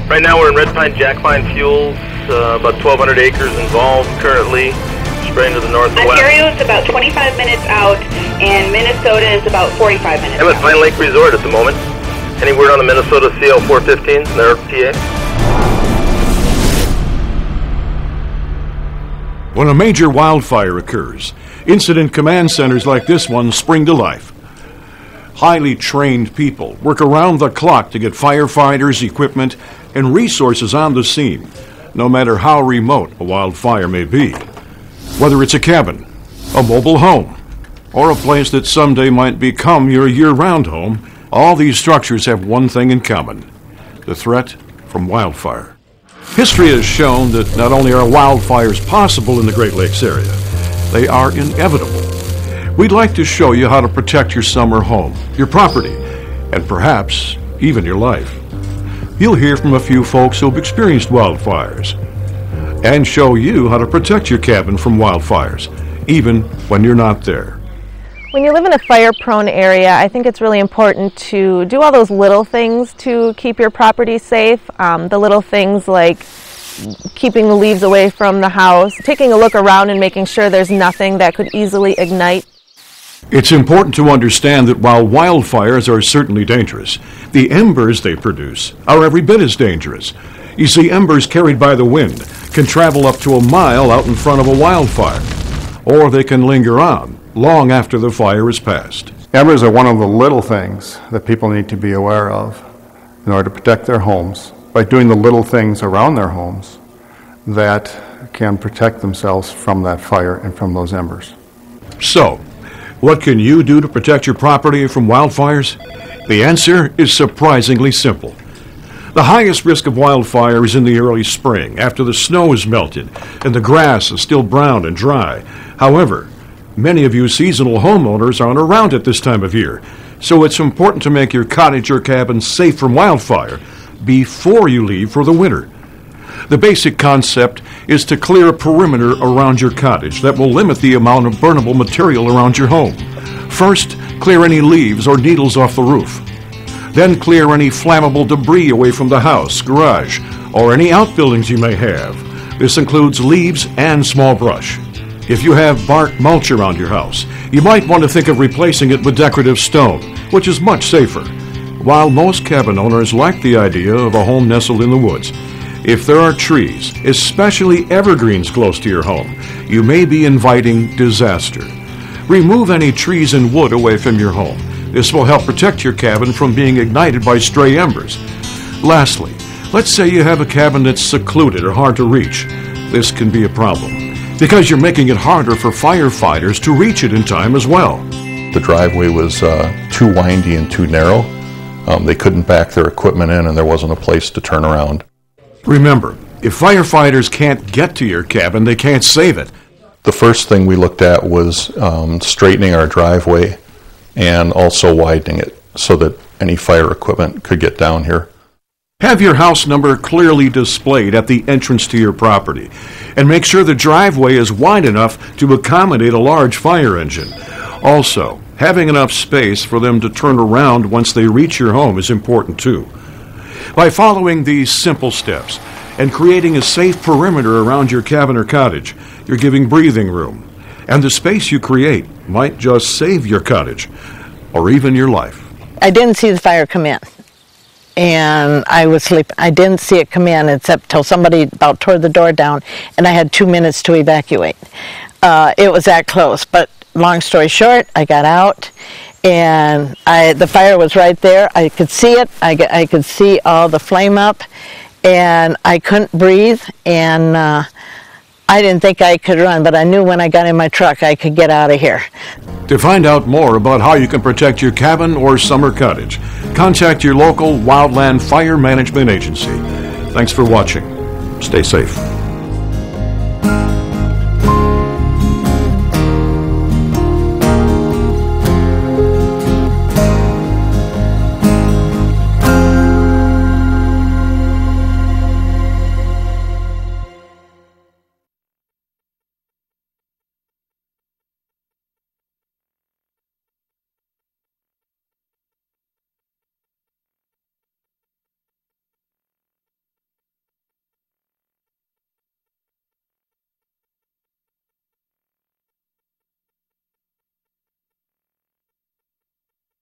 Right now we're in Red Pine Jackpine Fuels, about 1,200 acres involved currently, spraying to the northwest. Ontario is about 25 minutes out, and Minnesota is about 45 minutes I'm at out. Pine Lake Resort at the moment. Any word on the Minnesota CL415, their PA? When a major wildfire occurs, incident command centers like this one spring to life. Highly trained people work around the clock to get firefighters, equipment, and resources on the scene, no matter how remote a wildfire may be. Whether it's a cabin, a mobile home, or a place that someday might become your year-round home, all these structures have one thing in common: the threat from wildfire. History has shown that not only are wildfires possible in the Great Lakes area, they are inevitable. We'd like to show you how to protect your summer home, your property, and perhaps even your life. You'll hear from a few folks who've experienced wildfires and show you how to protect your cabin from wildfires, even when you're not there. When you live in a fire-prone area, I think it's really important to do all those little things to keep your property safe. The little things like keeping the leaves away from the house, taking a look around and making sure there's nothing that could easily ignite. It's important to understand that while wildfires are certainly dangerous, the embers they produce are every bit as dangerous. You see, embers carried by the wind can travel up to a mile out in front of a wildfire, or they can linger on long after the fire is past. Embers are one of the little things that people need to be aware of in order to protect their homes, by doing the little things around their homes that can protect themselves from that fire and from those embers. So, what can you do to protect your property from wildfires? The answer is surprisingly simple. The highest risk of wildfire is in the early spring, after the snow is melted and the grass is still brown and dry. However, many of you seasonal homeowners aren't around at this time of year, so it's important to make your cottage or cabin safe from wildfire before you leave for the winter. The basic concept is to clear a perimeter around your cottage that will limit the amount of burnable material around your home. First, clear any leaves or needles off the roof. Then clear any flammable debris away from the house, garage, or any outbuildings you may have. This includes leaves and small brush. If you have bark mulch around your house, you might want to think of replacing it with decorative stone, which is much safer. While most cabin owners like the idea of a home nestled in the woods, if there are trees, especially evergreens close to your home, you may be inviting disaster. Remove any trees and wood away from your home. This will help protect your cabin from being ignited by stray embers. Lastly, let's say you have a cabin that's secluded or hard to reach. This can be a problem, because you're making it harder for firefighters to reach it in time as well. The driveway was too windy and too narrow. They couldn't back their equipment in, and there wasn't a place to turn around. Remember, if firefighters can't get to your cabin, they can't save it. The first thing we looked at was straightening our driveway and also widening it so that any fire equipment could get down here. Have your house number clearly displayed at the entrance to your property, and make sure the driveway is wide enough to accommodate a large fire engine. Also, having enough space for them to turn around once they reach your home is important too. By following these simple steps and creating a safe perimeter around your cabin or cottage, you're giving breathing room, and the space you create might just save your cottage or even your life. I didn't see the fire come in, and I was sleeping. I didn't see it come in except till somebody about tore the door down, and I had 2 minutes to evacuate. It was that close, but long story short, I got out, and the fire was right there. I could see it. I could see all the flame up, and I couldn't breathe, and I didn't think I could run, but I knew when I got in my truck I could get out of here. To find out more about how you can protect your cabin or summer cottage, contact your local wildland fire management agency. Thanks for watching. Stay safe.